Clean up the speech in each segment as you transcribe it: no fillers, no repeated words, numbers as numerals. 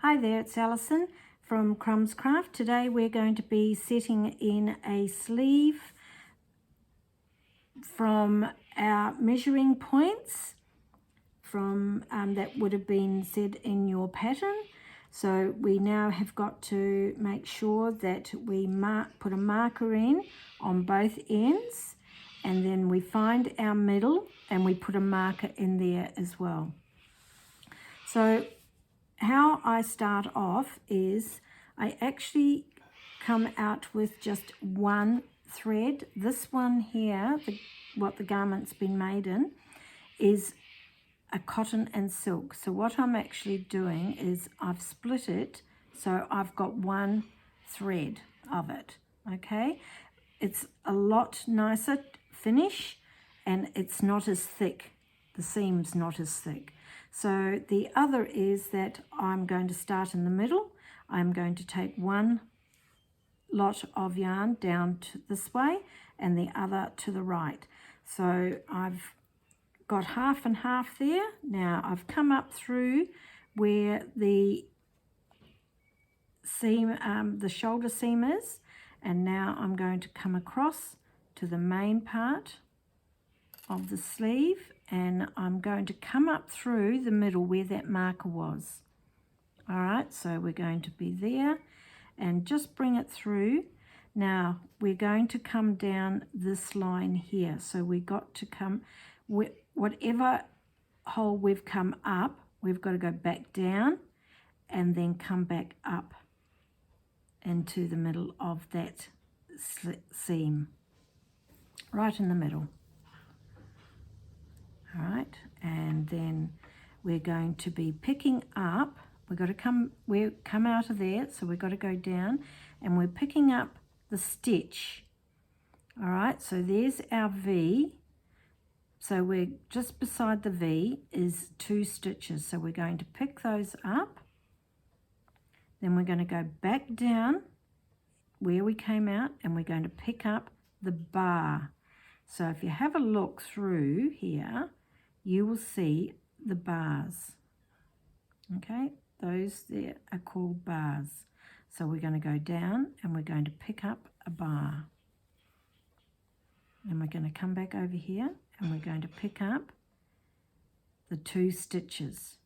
Hi there, it's Alison from Crumbz Craft. Today we're going to be setting in a sleeve from our measuring points from that would have been set in your pattern. So we now have got to make sure that we put a marker in on both ends, and then we find our middle and we put a marker in there as well. So how I start off is I actually come out with just one thread. This one here, what the garment's been made in, is a cotton and silk. So what I'm actually doing is I've split it, so I've got one thread of it, okay? It's a lot nicer finish and it's not as thick. The seam's not as thick. So the other is that I'm going to start in the middle. I'm going to take one lot of yarn down to this way and the other to the right. So I've got half and half there. Now I've come up through where the seam, the shoulder seam is, and now I'm going to come across to the main part of the sleeve, and I'm going to come up through the middle where that marker was. All right, so we're going to be there and just bring it through. Now we're going to come down this line here. So we got to come, whatever hole we've come up, we've got to go back down and then come back up into the middle of that seam, right in the middle. All right, and then we're going to be picking up. We've got to come out of there, so we've got to go down, and we're picking up the stitch. All right, so there's our V. So we're just beside the V is 2 stitches. So we're going to pick those up. Then we're going to go back down where we came out, and we're going to pick up the bar. So if you have a look through here, you will see the bars. Okay, those there are called bars. So we're going to go down and we're going to pick up a bar. And we're going to come back over here and we're going to pick up the 2 stitches.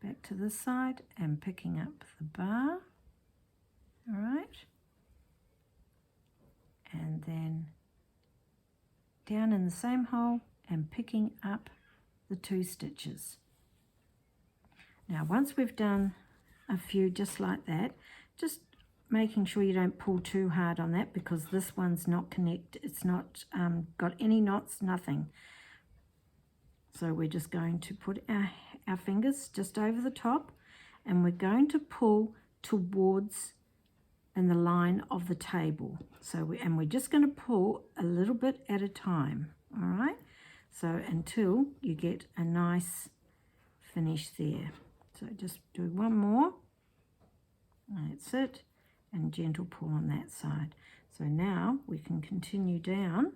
Back to this side and picking up the bar. All right. And then down in the same hole and picking up the 2 stitches. Now once we've done a few just like that, just making sure you don't pull too hard on that, because this one's not it's not got any knots, nothing. So we're just going to put our fingers just over the top, and we're going to pull towards in the line of the table. So we're just going to pull a little bit at a time. All right, so until you get a nice finish there. So just do one more. That's it, and gentle pull on that side. So now we can continue down.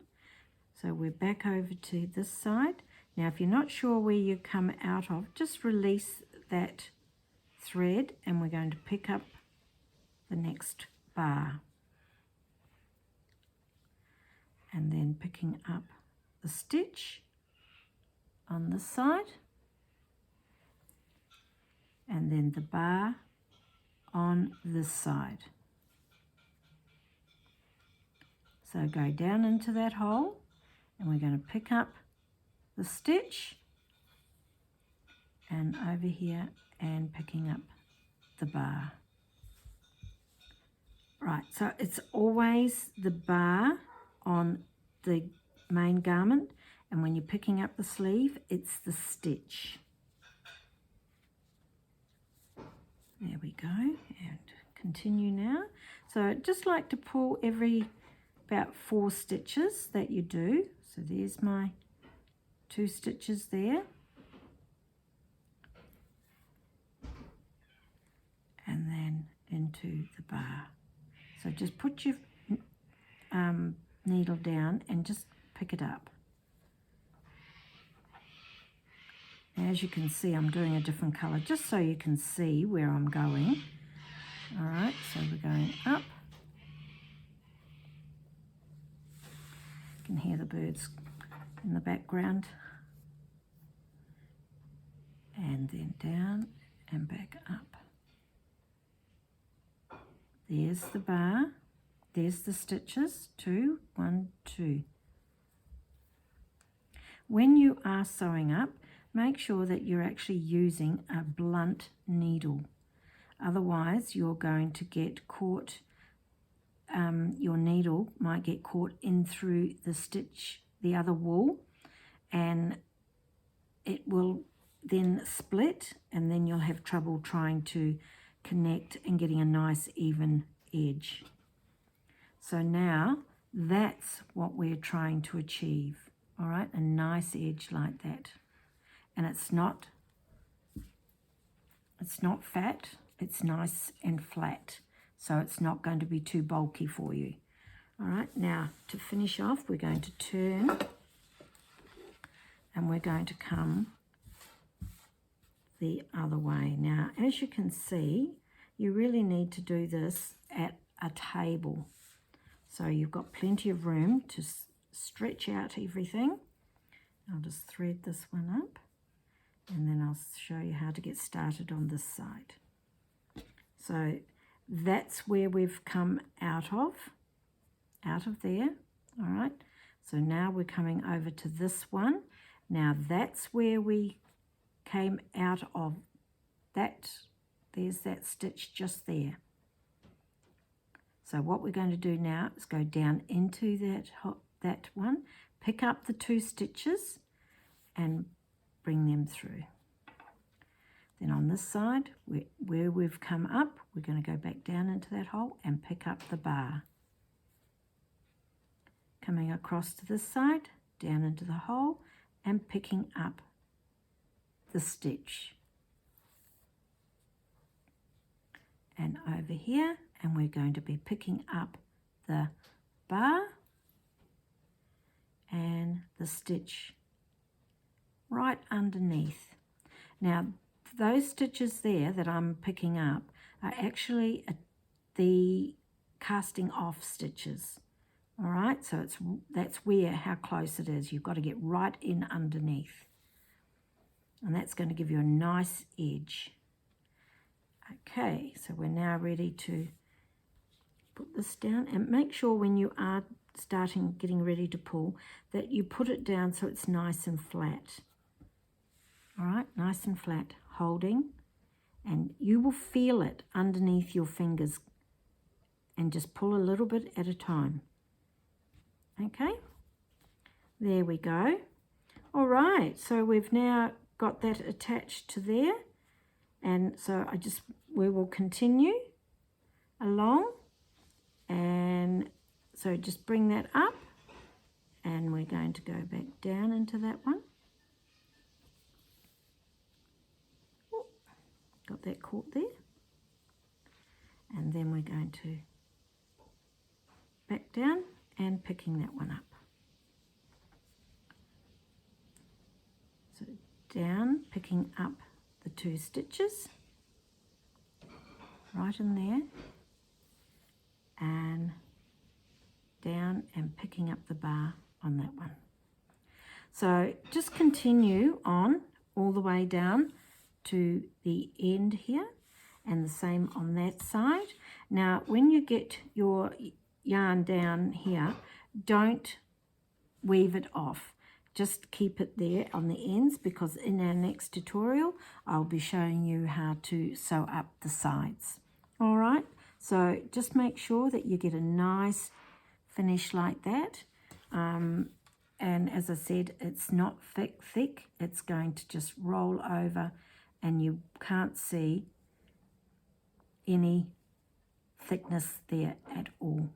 So we're back over to this side. Now if you're not sure where you come out of, just release that thread and we're going to pick up the next bar. And then picking up the stitch on this side, and then the bar on this side. So go down into that hole and we're going to pick up the stitch and over here and picking up the bar. Right, so it's always the bar on the main garment, and when you're picking up the sleeve, it's the stitch. There we go, and continue now. So I'd just like to pull every about 4 stitches that you do. So there's my 2 stitches there. And then into the bar. So just put your needle down and just pick it up. As you can see, I'm doing a different colour just so you can see where I'm going. All right, so we're going up. You can hear the birds in the background. And then down and back up. There's the bar. There's the stitches. 2, 1, 2. When you are sewing up, make sure that you're actually using a blunt needle. Otherwise, you're going to get caught, your needle might get caught in through the stitch, the other wool, and it will then split, and then you'll have trouble trying to connect and getting a nice even edge. So now that's what we're trying to achieve. All right, a nice edge like that. And it's not fat, it's nice and flat. So it's not going to be too bulky for you. All right, now to finish off, we're going to turn and we're going to come the other way. Now, as you can see, you really need to do this at a table. So you've got plenty of room to stretch out everything. I'll just thread this one up and then I'll show you how to get started on this side. So that's where we've come out of there. All right, so now we're coming over to this one. Now that's where we came out of that. There's that stitch just there. So what we're going to do now is go down into that one, pick up the 2 stitches and bring them through. Then on this side, where we've come up, we're going to go back down into that hole and pick up the bar. Coming across to this side, down into the hole and picking up the stitch. And over here, and we're going to be picking up the bar and the stitch right underneath. Now, those stitches there that I'm picking up are actually the casting off stitches. All right, so that's how close it is. You've got to get right in underneath. And that's going to give you a nice edge. Okay, so we're now ready to put this down, and make sure when you are getting ready to pull, that you put it down so it's nice and flat. All right, nice and flat, holding, and you will feel it underneath your fingers, and just pull a little bit at a time. Okay, there we go. All right, so we've now got that attached to there, and so we will continue along, and so just bring that up, and we're going to go back down into that one. Ooh, got that caught there, and then we're going to back down and picking that one up. So down, picking up the 2 stitches right in there, and down and picking up the bar on that one. So just continue on all the way down to the end here, and the same on that side. Now when you get your yarn down here, don't weave it off. Just keep it there on the ends, because in our next tutorial I'll be showing you how to sew up the sides. All right, so just make sure that you get a nice finish like that. And as I said, it's not thick, it's going to just roll over and you can't see any thickness there at all.